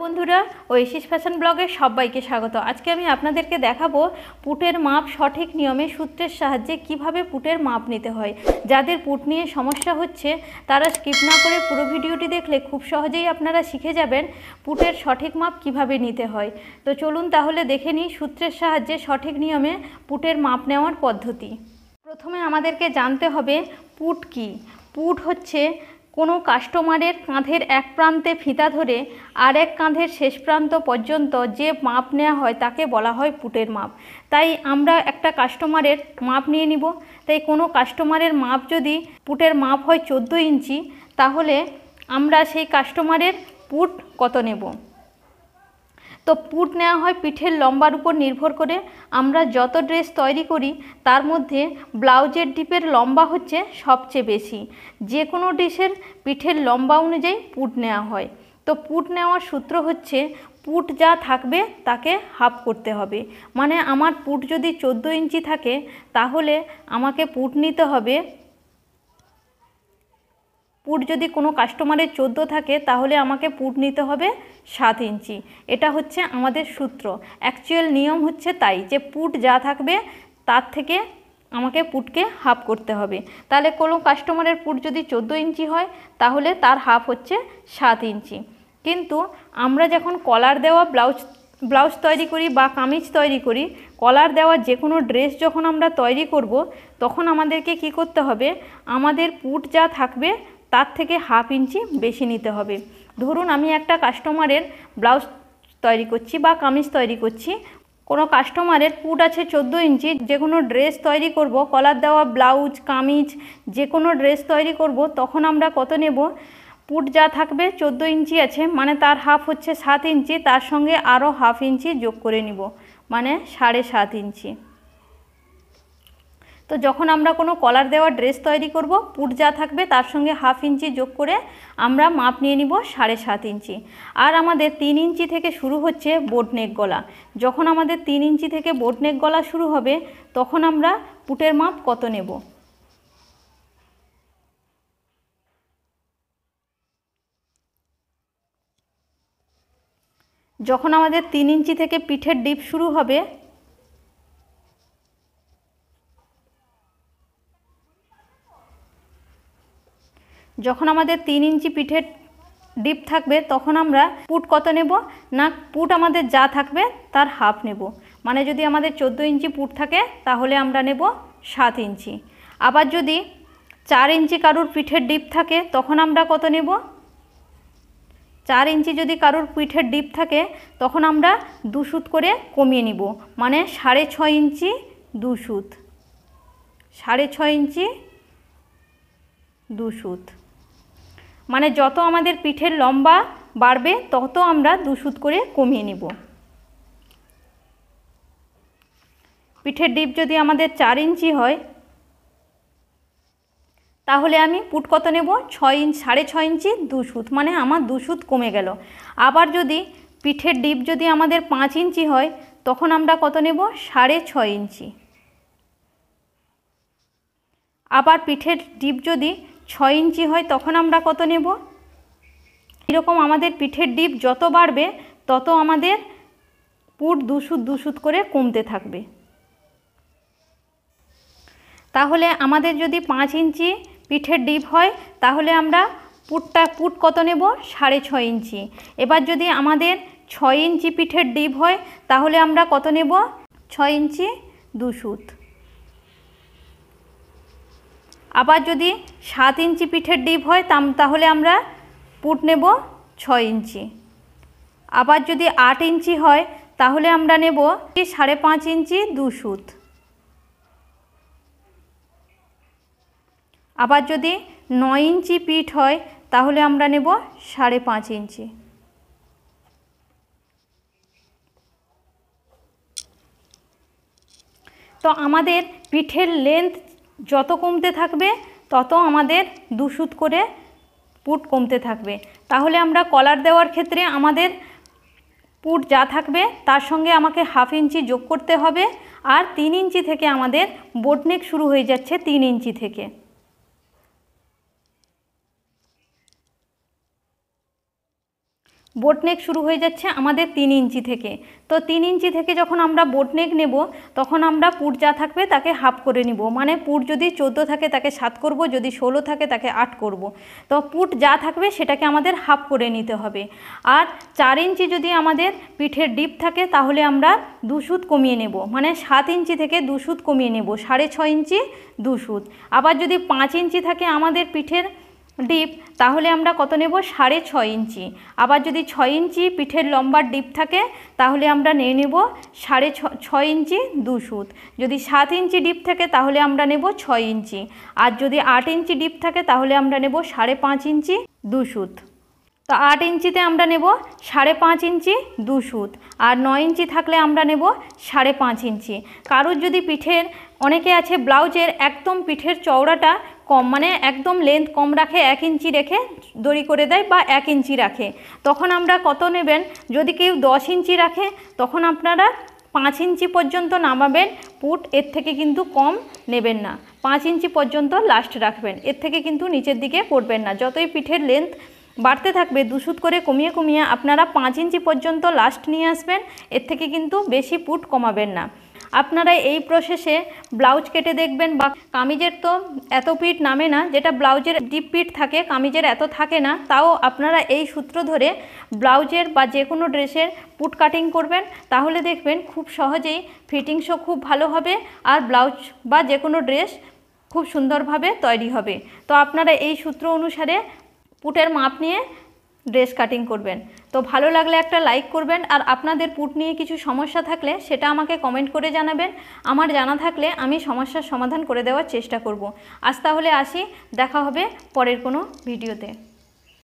বন্ধুরা, Oasis fashion ব্লগে সবাইকে স্বাগত। আজকে আমি আপনাদেরকে দেখাবো পুটের মাপ সঠিক নিয়মে সূত্রের সাহায্যে কিভাবে পুটের মাপ নিতে হয়। যাদের পুট নিয়ে সমস্যা হচ্ছে তারা স্কিপ না করে পুরো ভিডিওটি দেখলে খুব সহজেই আপনারা শিখে যাবেন পুটের সঠিক মাপ কিভাবে নিতে হয়। তো চলুন তাহলে দেখে নিই সূত্রের সাহায্যে সঠিক নিয়মে পুটের মাপ নেওয়ার পদ্ধতি। প্রথমে আমাদেরকে জানতে হবে পুট কী। পুট হচ্ছে কোনো কাস্টমারের কাঁধের এক প্রান্তে ফিতা ধরে আর এক কাঁধের শেষ প্রান্ত পর্যন্ত যে মাপ নেওয়া হয় তাকে বলা হয় পুটের মাপ। তাই আমরা একটা কাস্টমারের মাপ নিয়ে নিব। তাই কোনো কাস্টমারের মাপ যদি পুটের মাপ হয় 14 ইঞ্চি, তাহলে আমরা সেই কাস্টমারের পুট কত নেব। তো পুট নেওয়া হয় পিঠের লম্বার উপর নির্ভর করে। আমরা যত ড্রেস তৈরি করি তার মধ্যে ব্লাউজের ডিপের লম্বা হচ্ছে সবচেয়ে বেশি। যে কোনো ড্রেসের পিঠের লম্বা অনুযায়ী পুট নেওয়া হয়। তো পুট নেওয়ার সূত্র হচ্ছে পুট যা থাকবে তাকে হাফ করতে হবে। মানে আমার পুট যদি 14 ইঞ্চি থাকে তাহলে আমাকে পুট নিতে হবে, পুট যদি কোনো কাস্টমারের 14 থাকে তাহলে আমাকে পুট নিতে হবে 7 ইঞ্চি। এটা হচ্ছে আমাদের সূত্র। অ্যাকচুয়াল নিয়ম হচ্ছে তাই, যে পুট যা থাকবে তার থেকে আমাকে পুটকে হাফ করতে হবে। তাহলে কোনো কাস্টমারের পুট যদি 14 ইঞ্চি হয় তাহলে তার হাফ হচ্ছে 7 ইঞ্চি। কিন্তু আমরা যখন কলার দেওয়া ব্লাউজ তৈরি করি বা কামিজ তৈরি করি, কলার দেওয়া যে কোনো ড্রেস যখন আমরা তৈরি করব তখন আমাদেরকে কি করতে হবে, আমাদের পুট যা থাকবে তার থেকে হাফ ইঞ্চি বেশি নিতে হবে। ধরুন আমি একটা কাস্টমারের ব্লাউজ তৈরি করছি বা কামিজ তৈরি করছি, কোনো কাস্টমারের পুট আছে 14 ইঞ্চি। যে কোনো ড্রেস তৈরি করব, কলার দেওয়া ব্লাউজ কামিজ যে কোনো ড্রেস তৈরি করব, তখন আমরা কত নেব, পুট যা থাকবে 14 ইঞ্চি আছে মানে তার হাফ হচ্ছে 7 ইঞ্চি, তার সঙ্গে আরও হাফ ইঞ্চি যোগ করে নিব মানে 7.5 ইঞ্চি। তো যখন আমরা কোনো কলার দেওয়া ড্রেস তৈরি করব, পুট যা থাকবে তার সঙ্গে হাফ ইঞ্চি যোগ করে আমরা মাপ নিয়ে নিব 7.5 ইঞ্চি। আর আমাদের 3 ইঞ্চি থেকে শুরু হচ্ছে বোটনেক গলা। যখন আমাদের 3 ইঞ্চি থেকে বোটনেক গলা শুরু হবে তখন আমরা পুটের মাপ কত নেব। যখন আমাদের 3 ইঞ্চি থেকে পিঠের ডিপ শুরু হবে, যখন আমাদের 3 ইঞ্চি পিঠের ডিপ থাকবে তখন আমরা পুট কত নেব না, পুট আমাদের যা থাকবে তার হাফ নেব। মানে যদি আমাদের 14 ইঞ্চি পুট থাকে তাহলে আমরা নেব 7 ইঞ্চি। আবার যদি 4 ইঞ্চি কারুর পিঠের ডিপ থাকে তখন আমরা কত নেব, 4 ইঞ্চি যদি কারুর পিঠের ডিপ থাকে তখন আমরা 2 সুত করে কমিয়ে নিব মানে 6.5 ইঞ্চি 2 সুত, 6.5 ইঞ্চি 2 সুত। মানে যত আমাদের পিঠের লম্বা বাড়বে তত আমরা 2 সুত করে কমিয়ে নিব। পিঠের ডিপ যদি আমাদের 4 ইঞ্চি হয় তাহলে আমি পুট কত নেব, 6.5 ইঞ্চি 2 সুত, মানে আমার 2 সুত কমে গেল। আবার যদি পিঠের ডিপ যদি আমাদের 5 ইঞ্চি হয় তখন আমরা কত নেব, 6.5 ইঞ্চি। আবার পিঠের ডিপ যদি 6 ইঞ্চি হয় তখন আমরা কত নেব। এরকম আমাদের পিঠের ডিপ যত বাড়বে তত আমাদের পুট 2 সুত করে কমতে থাকবে। তাহলে আমাদের যদি 5 ইঞ্চি পিঠের ডিপ হয় তাহলে আমরা পুট কত নেব, 6.5 ইঞ্চি। এবার যদি আমাদের 6 ইঞ্চি পিঠের ডিপ হয় তাহলে আমরা কত নেব, 6 ইঞ্চি 2 সুত। আবার যদি 7 ইঞ্চি পিঠের ডিপ হয় তাহলে আমরা পুট নেব 6 ইঞ্চি। আবার যদি 8 ইঞ্চি হয় তাহলে আমরা নেব 5.5 ইঞ্চি 2 সুত। আবার যদি 9 ইঞ্চি পিঠ হয় তাহলে আমরা নেব 5.5 ইঞ্চি। তো আমাদের পিঠের লেন্থ যত কমতে থাকবে তত আমাদের 2 সুত করে পুট কমতে থাকবে। তাহলে আমরা কলার দেওয়ার ক্ষেত্রে আমাদের পুট যা থাকবে তার সঙ্গে আমাকে হাফ ইঞ্চি যোগ করতে হবে। আর 3 ইঞ্চি থেকে আমাদের বোটনেক শুরু হয়ে যাচ্ছে 3 ইঞ্চি থেকে। বোটনেক শুরু হয়ে যাচ্ছে আমাদের 3 ইঞ্চি থেকে। তো 3 ইঞ্চি থেকে যখন আমরা বোটনেক নেব তখন আমরা পুট যা থাকবে তাকে হাফ করে নিব, মানে পুট যদি 14 থাকে তাকে 7 করব, যদি 16 থাকে তাকে 8 করব। তো পুট যা থাকবে সেটাকে আমাদের হাফ করে নিতে হবে। আর 4 ইঞ্চি যদি আমাদের পিঠের ডিপ থাকে তাহলে আমরা 2 সুত কমিয়ে নেব, মানে 7 ইঞ্চি থেকে 2 সুত কমিয়ে নেব, 6.5 ইঞ্চি 2 সুত। আবার যদি 5 ইঞ্চি থাকে আমাদের পিঠের ডিপ তাহলে আমরা কত নেব, 6.5 ইঞ্চি। আবার যদি 6 ইঞ্চি পিঠের লম্বার ডিপ থাকে তাহলে আমরা নিয়ে নেব 6.5 ইঞ্চি 2 সুত। যদি 7 ইঞ্চি ডিপ থাকে তাহলে আমরা নেব 6 ইঞ্চি। আর যদি 8 ইঞ্চি ডিপ থাকে তাহলে আমরা নেব 5.5 ইঞ্চি 2 সুত। তো 8 ইঞ্চিতে আমরা নেব 5.5 ইঞ্চি 2 সুত। আর 9 ইঞ্চি থাকলে আমরা নেব 5.5 ইঞ্চি। কারোর যদি পিঠের, অনেকে আছে ব্লাউজের একদম পিঠের চওড়াটা কম, মানে একদম লেন্থ কম রাখে, 1 ইঞ্চি রেখে দড়ি করে দেয় বা 1 ইঞ্চি রাখে, তখন আমরা কত নেবেন, যদি কেউ 10 ইঞ্চি রাখে তখন আপনারা 5 ইঞ্চি পর্যন্ত নামাবেন পুট, এর থেকে কিন্তু কম নেবেন না। 5 ইঞ্চি পর্যন্ত লাস্ট রাখবেন, এর থেকে কিন্তু নিচের দিকে করবেন না। যতই পিঠের লেন্থ বাড়তে থাকবে 2 সুত করে কমিয়ে কমিয়ে আপনারা 5 ইঞ্চি পর্যন্ত লাস্ট নিয়ে আসবেন, এর থেকে কিন্তু বেশি পুট কমাবেন না। আপনারা এই প্রসেসে ব্লাউজ কেটে দেখবেন, বা কামিজের তো এত পিঠ নামে না, যেটা ব্লাউজের ডিপ পিঠ থাকে কামিজের এত থাকে না, তাও আপনারা এই সূত্র ধরে ব্লাউজের বা যে কোনো ড্রেসের পুট কাটিং করবেন, তাহলে দেখবেন খুব সহজেই ফিটিংসও খুব ভালো হবে আর ব্লাউজ বা যে কোনো ড্রেস খুব সুন্দরভাবে তৈরি হবে। তো আপনারা এই সূত্র অনুসারে পুটের মাপ নিয়ে ড্রেস কাটিং করবেন। তো ভালো লাগলে একটা লাইক করবেন, আর আপনাদের পুট নিয়ে কিছু সমস্যা থাকলে সেটা আমাকে কমেন্ট করে জানাবেন। আমার জানা থাকলে আমি সমস্যার সমাধান করে দেওয়ার চেষ্টা করব। আজ তাহলে আসি, দেখা হবে পরের কোনো ভিডিওতে।